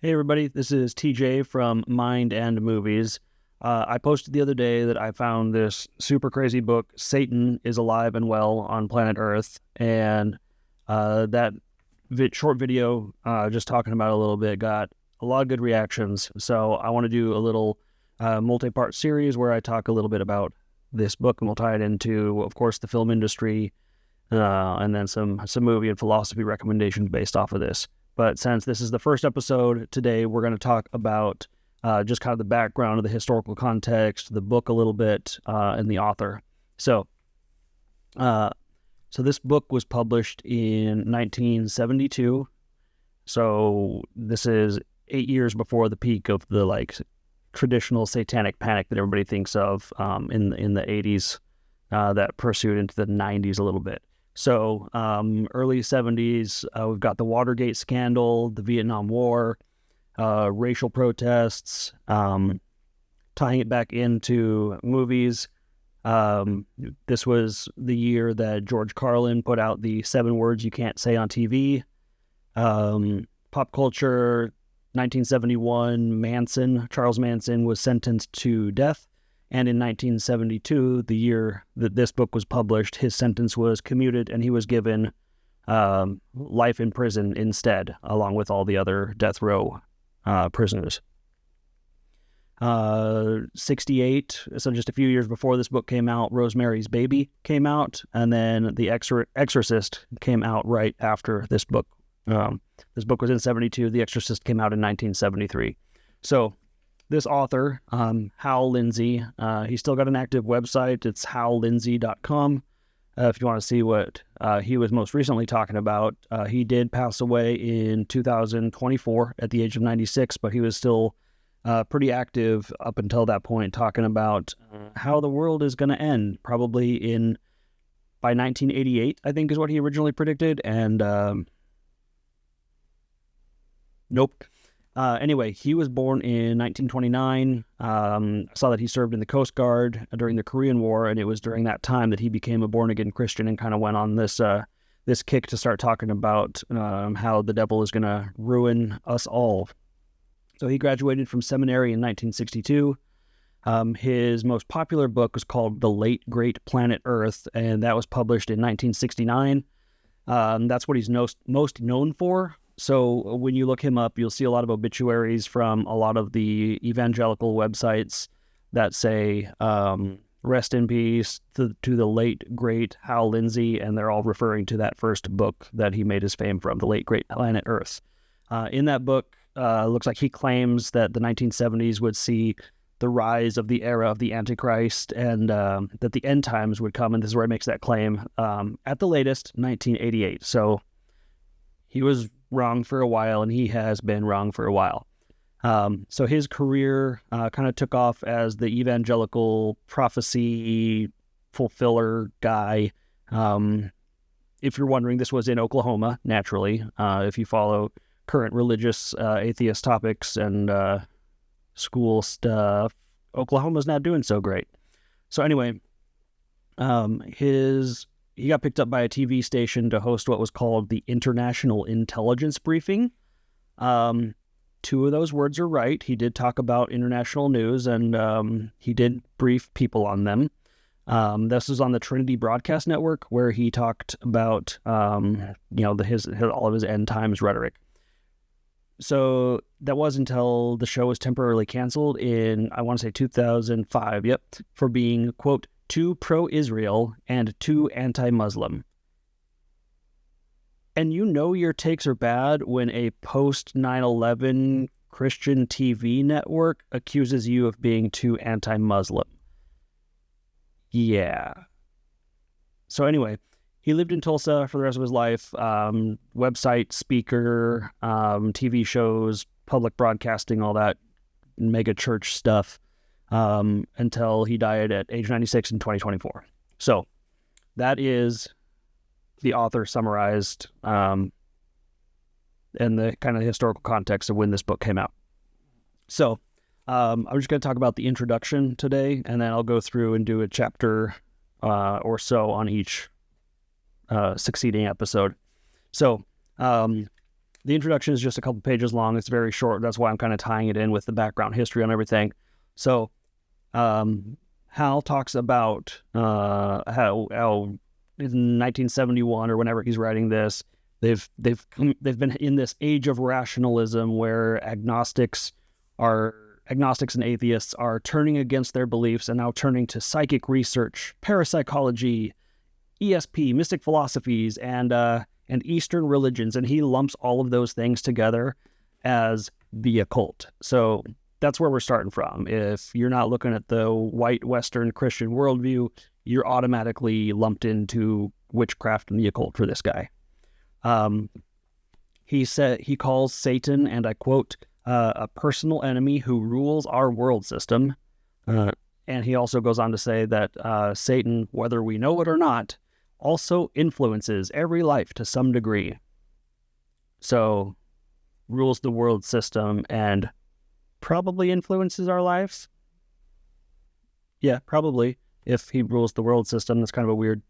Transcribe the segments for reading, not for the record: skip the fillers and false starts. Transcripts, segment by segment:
Hey everybody, this is TJ from Mind and Movies. I posted the other day that I found this super crazy book, Satan is Alive and Well on Planet Earth, and that short video, just talking about it a little bit, got a lot of good reactions. So I want to do a little multi-part series where I talk a little bit about this book, and we'll tie it into, of course, the film industry, and then some movie and philosophy recommendations based off of this. But since this is the first episode today, we're going to talk about just kind of the background of the historical context, the book a little bit, and the author. So this book was published in 1972. So this is 8 years before the peak of the traditional satanic panic that everybody thinks of in the 80s that pursued into the 90s a little bit. So early 70s, we've got the Watergate scandal, the Vietnam War, racial protests, tying it back into movies. This was the year that George Carlin put out the 7 words you can't say on TV. Pop culture, 1971, Charles Manson was sentenced to death. And in 1972, the year that this book was published, his sentence was commuted and he was given life in prison instead, along with all the other death row prisoners. 68, so just a few years before this book came out, Rosemary's Baby came out, and then The Exorcist came out right after this book. This book was in 72, The Exorcist came out in 1973. So this author, Hal Lindsey, he's still got an active website. It's hallindsey.com. If you want to see what he was most recently talking about, he did pass away in 2024 at the age of 96, but he was still pretty active up until that point, talking about how the world is going to end, probably by 1988, I think is what he originally predicted. And nope. Anyway, he was born in 1929. I saw that he served in the Coast Guard during the Korean War, and it was during that time that he became a born-again Christian and kind of went on this kick to start talking about how the devil is going to ruin us all. So he graduated from seminary in 1962. His most popular book was called The Late Great Planet Earth, and that was published in 1969. That's what he's most known for. So when you look him up, you'll see a lot of obituaries from a lot of the evangelical websites that say, rest in peace to the late, great Hal Lindsey, and they're all referring to that first book that he made his fame from, The Late Great Planet Earth. In that book, looks like he claims that the 1970s would see the rise of the era of the Antichrist, and that the end times would come, and this is where he makes that claim, at the latest, 1988. So he was wrong for a while, and he has been wrong for a while. So his career kind of took off as the evangelical prophecy fulfiller guy. If you're wondering, this was in Oklahoma, naturally. If you follow current religious atheist topics and school stuff, Oklahoma's not doing so great. So anyway, he got picked up by a TV station to host what was called the International Intelligence Briefing. 2 of those words are right. He did talk about international news, and he did brief people on them. This was on the Trinity Broadcast Network, where he talked about all of his end times rhetoric. So that was until the show was temporarily canceled in, I want to say 2005, for being, quote, too pro-Israel and too anti-Muslim. And you know your takes are bad when a post-9/11 Christian TV network accuses you of being too anti-Muslim. Yeah. So anyway, he lived in Tulsa for the rest of his life. Website, speaker, TV shows, public broadcasting, all that mega church stuff. Until he died at age 96 in 2024. So that is the author summarized, and the kind of historical context of when this book came out. So I'm just going to talk about the introduction today, and then I'll go through and do a chapter or so on each succeeding episode. So the introduction is just a couple pages long. It's very short. That's why I'm kind of tying it in with the background history on everything. So Hal talks about how in 1971 or whenever he's writing this, they've been in this age of rationalism where agnostics and atheists are turning against their beliefs and now turning to psychic research, parapsychology, ESP, mystic philosophies, and Eastern religions, and he lumps all of those things together as the occult. So that's where we're starting from. If you're not looking at the white Western Christian worldview, you're automatically lumped into witchcraft and the occult for this guy. He calls Satan, and I quote, a personal enemy who rules our world system. And he also goes on to say that Satan, whether we know it or not, also influences every life to some degree. So, rules the world system and probably influences our lives. Yeah, probably. If he rules the world system, that's kind of a weird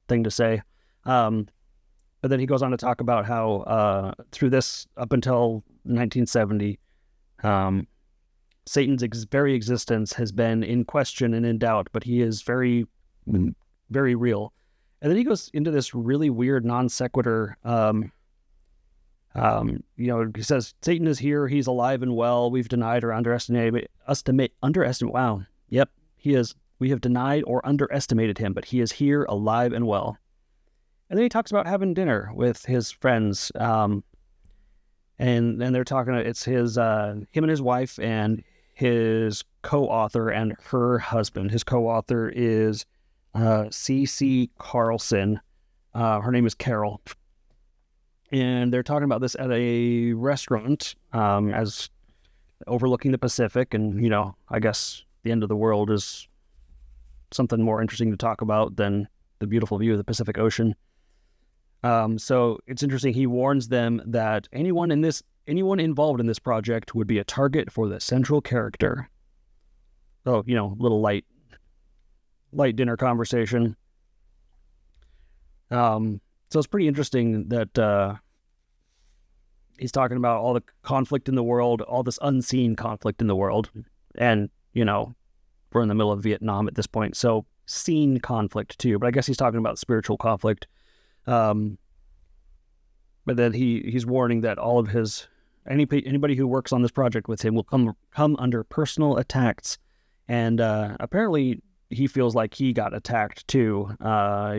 thing to say. But then he goes on to talk about how through this, up until 1970, Satan's very existence has been in question and in doubt, but he is very, very real. And then he goes into this really weird non sequitur. He says, Satan is here. He's alive and well. We've denied or underestimated. Wow. Yep, he is. We have denied or underestimated him, but he is here, alive and well. And then he talks about having dinner with his friends. And they're talking, it's him and his wife and his co-author and her husband. His co-author is C.C. Carlson. Her name is Carol. And they're talking about this at a restaurant as overlooking the Pacific. And, I guess the end of the world is something more interesting to talk about than the beautiful view of the Pacific Ocean. So it's interesting. He warns them that anyone involved in this project would be a target for the central character. So, little light dinner conversation. So it's pretty interesting that he's talking about all the conflict in the world, all this unseen conflict in the world. And, we're in the middle of Vietnam at this point, so seen conflict too. But I guess he's talking about spiritual conflict. But then he's warning that all of anybody who works on this project with him will come under personal attacks. And apparently he feels like he got attacked too.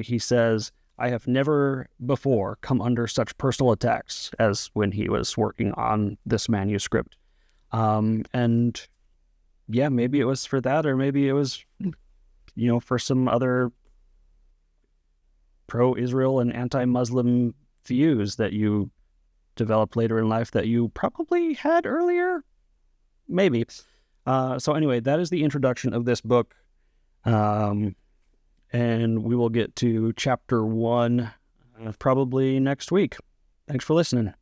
He says, I have never before come under such personal attacks as when he was working on this manuscript. And yeah, maybe it was for that, or maybe it was, for some other pro-Israel and anti-Muslim views that you developed later in life that you probably had earlier. Maybe. So anyway, that is the introduction of this book. And we will get to chapter 1 probably next week. Thanks for listening.